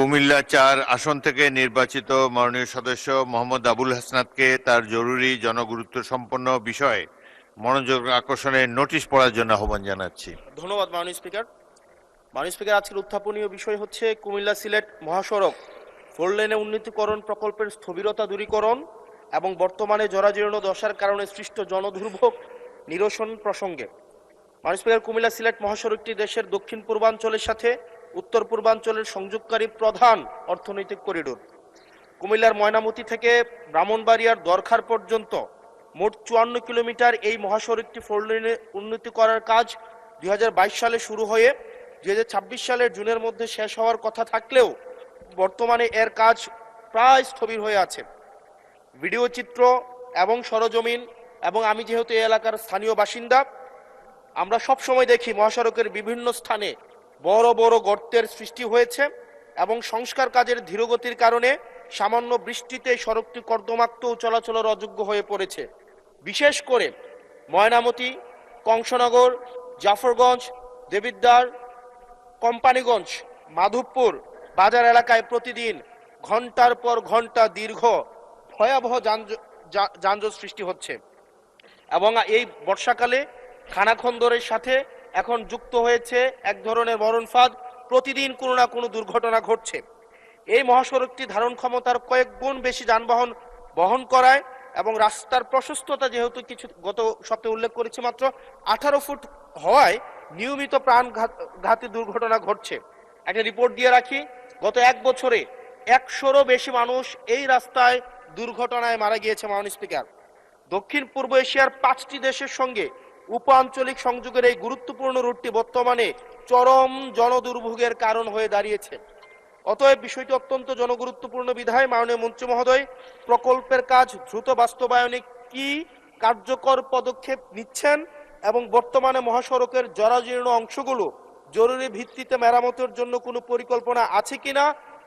কুমিল্লা ৪ আসন থেকে নির্বাচিত মাননীয় সদস্য মোহাম্মদ আবুল হাসনাতকে তার জরুরি জনগুরুত্ব সম্পন্ন বিষয়ে মনোযোগ আকর্ষণের নোটিশ পড়ার জন্য আহ্বান জানাচ্ছি। ধন্যবাদ মাননীয় স্পিকার। মাননীয় স্পিকার, আজকের উত্থাপনীয় বিষয় হচ্ছে কুমিল্লা সিলেট মহাসড়ক 4 লেনে উন্নতিকরণ প্রকল্পের স্থবিরতা দূরীকরণ এবং বর্তমানে জরাজীর্ণ দশার কারণে সৃষ্ট জনদুর্ভোগ নিরসন প্রসঙ্গে। মাননীয় স্পিকার, কুমিল্লা সিলেট মহাসড়কটি দেশের দক্ষিণ পূর্বাঞ্চলের সাথে উত্তর পূর্বাঞ্চলের সংযোগকারী প্রধান অর্থনৈতিক করিডোর। কুমিল্লার ময়নামতি থেকে ব্রাহ্মণবাড়িয়ার দরখার পর্যন্ত মোট 54 কিলোমিটার এই মহাসড়কটি 4 লেনে উন্নতি করার কাজ 2022 সালে শুরু হয়ে 2026 সালের জুনের মধ্যে শেষ হওয়ার কথা থাকলেও বর্তমানে এর কাজ প্রায় স্থবির হয়ে আছে। ভিডিও চিত্র এবং সরজমিন এবং আমি যেহেতু এই এলাকার স্থানীয় বাসিন্দা, আমরা সব সময় দেখি মহাসড়কের বিভিন্ন স্থানে বড় বড় গর্তের সৃষ্টি হয়েছে এবং সংস্কার কাজের ধীরগতির কারণে সামান্য বৃষ্টিতে সড়কটি কর্দমাক্ত ও চলাচলের অযোগ্য হয়ে পড়েছে। বিশেষ করে ময়নামতি, কংসনগর, জাফরগঞ্জ, দেবিদ্বার, কোম্পানিগঞ্জ, মাধবপুর বাজার এলাকায় প্রতিদিন ঘন্টার পর ঘন্টা দীর্ঘ ভয়াবহ যানজট সৃষ্টি হচ্ছে এবং এই বর্ষাকালে খানাখন্দরের সাথে এখন যুক্ত হয়েছে এক ধরনের মরণফাঁদ। প্রতিদিন কোনো না কোনো দুর্ঘটনা ঘটছে। এই মহাসড়কটি ধারণ ক্ষমতার কয়েক গুণ বেশি যানবাহন বহন করায় এবং রাস্তার প্রশস্ততা যেহেতু কিছু গত সপ্তাহে উল্লেখ করেছি মাত্র 18 ফুট হওয়ায় নিয়মিত প্রাণঘাতী দুর্ঘটনা ঘটছে। একটা রিপোর্ট দিয়ে রাখি, গত এক বছরে 100রও বেশি মানুষ এই রাস্তায় দুর্ঘটনায় মারা গিয়েছে। মাননীয় স্পিকার, দক্ষিণ পূর্ব এশিয়ার 5টি দেশের সঙ্গে উপ আঞ্চলিক সংযোগের এই গুরুত্বপূর্ণ রুটটি বর্তমানে চরম জনদুর্ভোগের কারণ হয়ে দাঁড়িয়েছে। অতএব বিষয়টি অত্যন্ত জনগুরুত্বপূর্ণ বিধায় মাননীয় মন্ত্রী মহোদয় প্রকল্পের কাজ দ্রুত বাস্তবায়নে কি কার্যকর পদক্ষেপ নিচ্ছেন এবং বর্তমানে মহাসড়কের জরাজীর্ণ অংশগুলো জরুরি ভিত্তিতে মেরামতের জন্য কোনো পরিকল্পনা আছে কিনা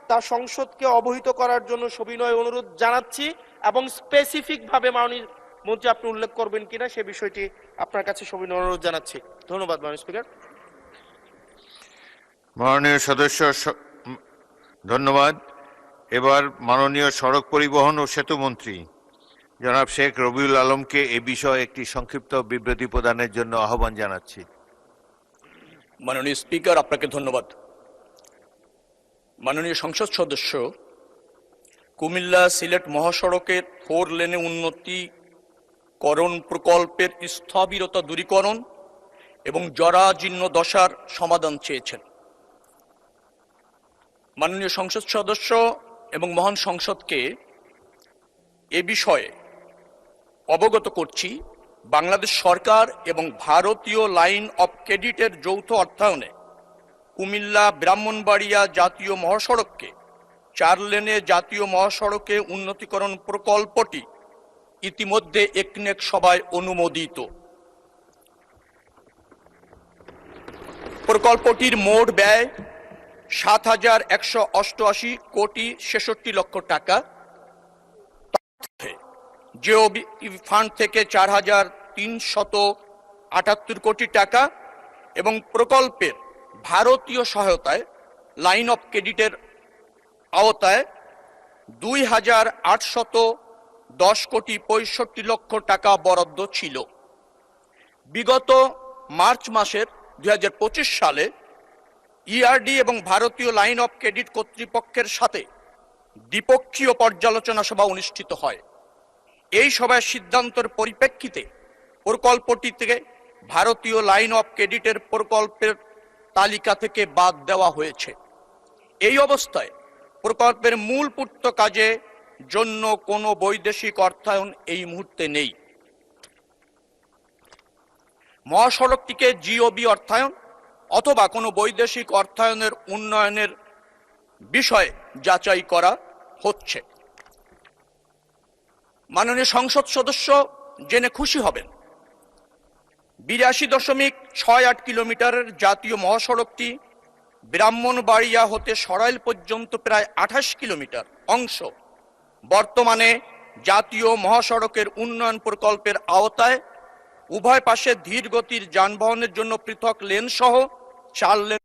তা সংসদকে অবহিত করার জন্য সবিনয় অনুরোধ জানাচ্ছি এবং স্পেসিফিকভাবে মাননীয় মন্ত্রী আপনি উল্লেখ করবেন কিনা সে বিষয়টি আপনার কাছে সবিনয় অনুরোধ জানাচ্ছি। ধন্যবাদ মাননীয় স্পিকার। মাননীয় সদস্য ধন্যবাদ। এবার মাননীয় সড়ক পরিবহন ও সেতু মন্ত্রী জনাব শেখ রবিউল আলমকে এ বিষয়ে একটি সংক্ষিপ্ত বিবৃতি প্রদানের জন্য আহ্বান জানাচ্ছি। মাননীয় স্পিকার, আপনাকে ধন্যবাদ। মাননীয় সংসদ সদস্য, কুমিল্লা সিলেট মহাসড়কের 4 লেনে উন্নতিকরণ প্রকল্পের স্থবিরতা দূরীকরণ এবং জরাজীর্ণ দশার সমাধান চেয়েছেন। মাননীয় সংসদ সদস্য এবং মহান সংসদকে এ বিষয়ে অবগত করছি, বাংলাদেশ সরকার এবং ভারতীয় লাইন অফ ক্রেডিটের যৌথ অর্থায়নে কুমিল্লা ব্রাহ্মণবাড়িয়া জাতীয় মহাসড়ককে 4 লেনে জাতীয় মহাসড়কে উন্নতিকরণ প্রকল্পটি ইতিমধ্যে একনেক সভায় অনুমোদিত। প্রকল্পটির মোট ব্যয় 7,188 কোটি 66 লক্ষ টাকা। জিওবি ফান্ড থেকে 4,378 কোটি টাকা এবং প্রকল্পের ভারতীয় সহায়তায় লাইন অফ ক্রেডিটের আওতায় 2,810 কোটি 65 লক্ষ টাকা বরাদ্দ ছিল। বিগত মার্চ মাসের 2025 সালে ইআরডি এবং ভারতীয় লাইন অফ ক্রেডিট কর্তৃপক্ষের সাথে দ্বিপক্ষীয় পর্যালোচনা সভা অনুষ্ঠিত হয়। এই সভায় সিদ্ধান্তের পরিপ্রেক্ষিতে প্রকল্পটি থেকে ভারতীয় লাইন অফ ক্রেডিটের প্রকল্পের তালিকা থেকে বাদ দেওয়া হয়েছে। এই অবস্থায় প্রকল্পের মূল পূর্ত কাজে জন্য কোনো বৈদেশিক অর্থায়ন এই মুহূর্তে নেই। মহাসড়কটিকে জিওবি অর্থায়ন অথবা কোনো বৈদেশিক অর্থায়নের উন্নয়নের বিষয়ে যাচাই করা হচ্ছে। মাননীয় সংসদ সদস্য জেনে খুশি হবেন, 82.68 কিলোমিটারের জাতীয় মহাসড়কটি ব্রাহ্মণবাড়িয়া হতে সরাইল পর্যন্ত প্রায় 28 কিলোমিটার অংশ বর্তমানে জাতীয় মহাসড়কের উন্নয়ন প্রকল্পের আওতায়। উভয় পাশে ধীর গতির যানবাহনের জন্য পৃথক লেন সহ 4 লেন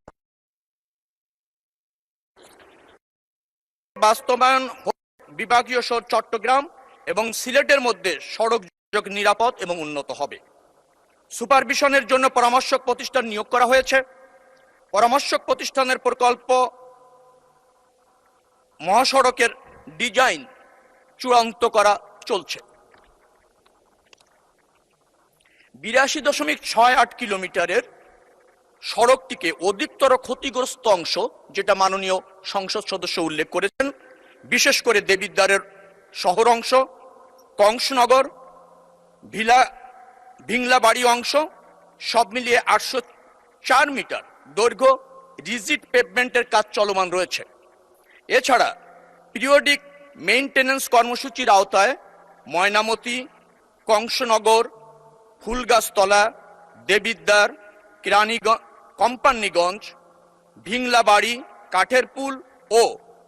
বাস্তবায়ন বিভাগীয় শহর চট্টগ্রাম এবং সিলেটের মধ্যে সড়ক যোগাযোগ নিরাপদ এবং উন্নত হবে। সুপারভিশনের জন্য পরামর্শক প্রতিষ্ঠান নিয়োগ করা হয়েছে। পরামর্শক প্রতিষ্ঠানের প্রকল্প মহাসড়কের ডিজাইন চূড়ান্ত করা চলছে। 82.68 কিলোমিটারের সড়কটিকে অধিকতর ক্ষতিগ্রস্ত অংশ, যেটা মাননীয় সংসদ সদস্য উল্লেখ করেছেন, বিশেষ করে দেবিদ্বারের শহর অংশ, কংসনগর, ভিংলাবাড়ি অংশ, সব মিলিয়ে 804 মিটার দৈর্ঘ্য রিজিড পেভমেন্টের কাজ চলমান রয়েছে। এছাড়া পিরিয়ডিক মেইনটেনেন্স কর্মসূচির আওতায় ময়নামতি, কংসনগর, ফুলগাছতলা, দেবিদ্বার, কোম্পানিগঞ্জ, ভিংলাবাড়ি, কাঠেরপুল ও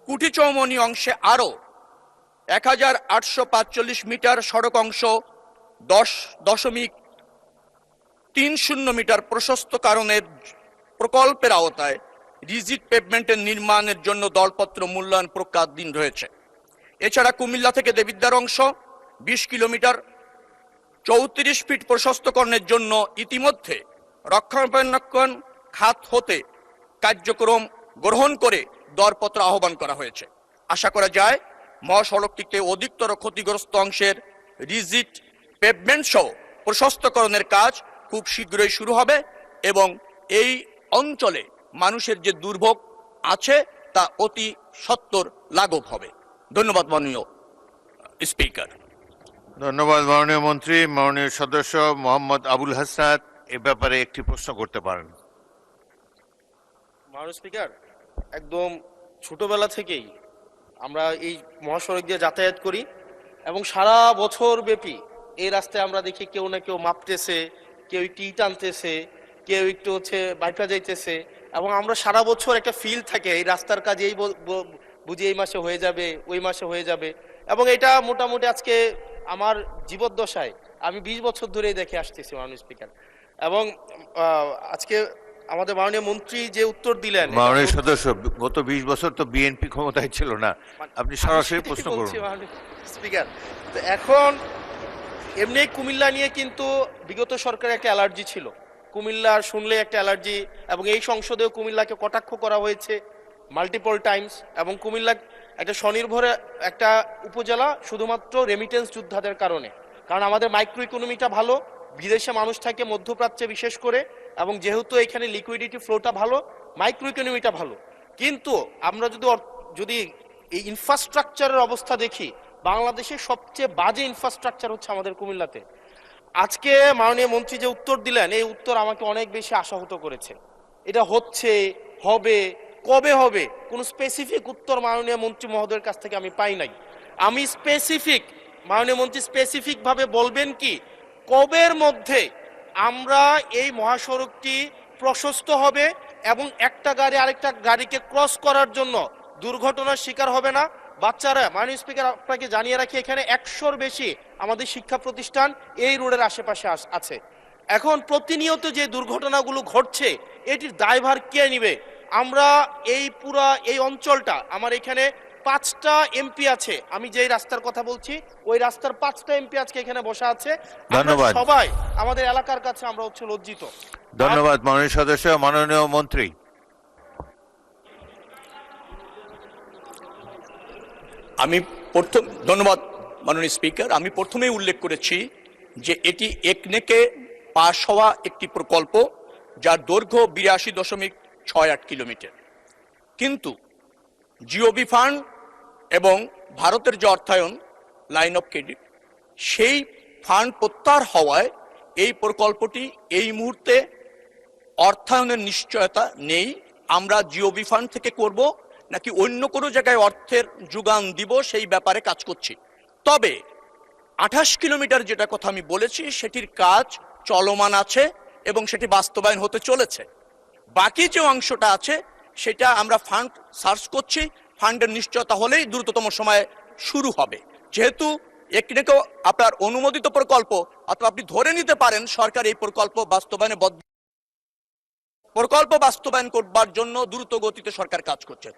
কুঠিচৌমনি অংশে আরও 1845 মিটার সড়ক অংশ 10.30 মিটার প্রশস্তকরণের প্রকল্পের আওতায় রিজিড পেভমেন্টের নির্মাণের জন্য দরপত্র মূল্যায়ন প্রক্রিয়াধীন রয়েছে। এছাড়া কুমিল্লা থেকে দেবিদ্বার অংশ 20 কিলোমিটার 34 ফিট প্রশস্তকরণের জন্য ইতিমধ্যে রক্ষণাবেক্ষণ খাত হতে কার্যক্রম গ্রহণ করে দরপত্র আহ্বান করা হয়েছে। আশা করা যায় মহাসড়কটিতে অধিকতর ক্ষতিগ্রস্ত অংশের রিজিড পেভমেন্ট সহ প্রশস্তকরণের কাজ খুব শীঘ্রই শুরু হবে এবং এই অঞ্চলে মানুষের যে দুর্ভোগ আছে তা অতি সত্বর লাঘব হবে। ধন্যবাদ মাননীয় স্পিকার। ধন্যবাদ মাননীয় মন্ত্রী। মাননীয় সদস্য মোহাম্মদ আবুল হাসনাত এ ব্যাপারে একটি প্রশ্ন করতে পারেন। মাননীয় স্পিকার, একদম ছোটবেলা থেকেই আমরা এই মহাসড়ক দিয়ে যাতায়াত করি এবং সারা বছর ব্যাপী এই রাস্তায় আমরা দেখি কেউ না কেউ মাপতেছে, কেউ একটু ইট আনতেছে, কেউ একটু বাইপা যাইতেছে এবং আমরা সারা বছর একটা ফিল থাকে এই রাস্তার কাজ এই বুঝি এই মাসে হয়ে যাবে, ওই মাসে হয়ে যাবে। এবং এটা মোটামুটি আজকে আমার জীবদ্দশায় আমি 20 বছর ধরেই দেখে আসতেছি মাননীয় স্পিকার। এবং আজকে আমাদের মাননীয় মন্ত্রী যে উত্তর দিলেন, মাননীয় সদস্য, গত 20 বছর তো বিএনপি ক্ষমতায় ছিল না, আপনি সরাসরি প্রশ্ন করুন। স্পিকার, তো এখন এমনি কুমিল্লা নিয়ে কিন্তু বিগত সরকারের একটা অ্যালার্জি ছিল, কুমিল্লার শুনলে একটা অ্যালার্জি, এবং এই সংসদেও কুমিল্লাকে কটাক্ষ করা হয়েছে মাল্টিপল টাইমস। এবং কুমিল্লা একটা স্বনির্ভর একটা উপজেলা শুধুমাত্র রেমিটেন্স যোদ্ধাদের কারণে, কারণ আমাদের মাইক্রো ইকোনমিটা ভালো, বিদেশে মানুষ থাকে মধ্যপ্রাচ্যে বিশেষ করে, এবং যেহেতু এখানে লিকুইডিটি ফ্লোটা ভালো, মাইক্রো ইকোনমিটা ভালো। কিন্তু আমরা যদি এই ইনফ্রাস্ট্রাকচারের অবস্থা দেখি, বাংলাদেশের সবচেয়ে বাজে ইনফ্রাস্ট্রাকচার হচ্ছে আমাদের কুমিল্লাতে। আজকে মাননীয় মন্ত্রী যে উত্তর দিলেন, এই উত্তর আমাকে অনেক বেশি আশাহত করেছে। এটা হচ্ছে, হবে, কবে হবে, কোনো স্পেসিফিক উত্তর মাননীয় মন্ত্রী মহোদয়ের কাছ থেকে আমি পাই নাই। আমি মাননীয় মন্ত্রী স্পেসিফিকভাবে বলবেন কি কবের মধ্যে আমরা এই মহাসড়কটি প্রশস্ত হবে এবং একটা গাড়ি আরেকটা গাড়িকে ক্রস করার জন্য দুর্ঘটনার শিকার হবে না। বাচ্চারা, মাননীয় স্পিকার আপনাকে জানিয়ে রাখি, এখানে 100-র বেশি আমাদের শিক্ষা প্রতিষ্ঠান এই রোডের আশেপাশে আছে। এখন প্রতিনিয়ত যে দুর্ঘটনাগুলো ঘটছে, এটির দায়ভার কে নিবে? আমরা এই অঞ্চলটা, আমার এখানে 5টা এমপি আছে, আমি যেই রাস্তার কথা বলছি ওই রাস্তার 5টা এমপি আজকে এখানে বসা আছে। ধন্যবাদ। সবাই আমাদের এলাকার কাছে আমরা লজ্জিত। ধন্যবাদ মাননীয় সদস্য। মাননীয় মন্ত্রী। ধন্যবাদ মাননীয় স্পিকার। আমি প্রথমেই উল্লেখ করেছি যে এটি একনেকে পাশ হওয়া একটি প্রকল্প, যার দৈর্ঘ্য 82.68 কিলোমিটার। কিন্তু জিওবি ফান্ড এবং ভারতের যে অর্থায়ন লাইন অফ ক্রেডিট, সেই ফান্ড প্রত্যাহার হওয়ায় এই প্রকল্পটি এই মুহূর্তে অর্থায়নের নিশ্চয়তা নেই। আমরা জিওবি ফান্ড থেকে করব নাকি অন্য কোনো জায়গায় অর্থের যোগান দিব সেই ব্যাপারে কাজ করছি। তবে 28 কিলোমিটার যেটা কথা আমি বলেছি সেটির কাজ চলমান আছে এবং সেটি বাস্তবায়ন হতে চলেছে। বাকি যে অংশটা আছে সেটা আমরা ফান্ড সার্চ করছি, ফান্ডের নিশ্চয়তা হলেই দ্রুততম সময়ে শুরু হবে। যেহেতু একনেকেও আপনার অনুমোদিত প্রকল্প, অথবা আপনি ধরে নিতে পারেন সরকার এই প্রকল্প বাস্তবায়ন করবার জন্য দ্রুত গতিতে সরকার কাজ করছে।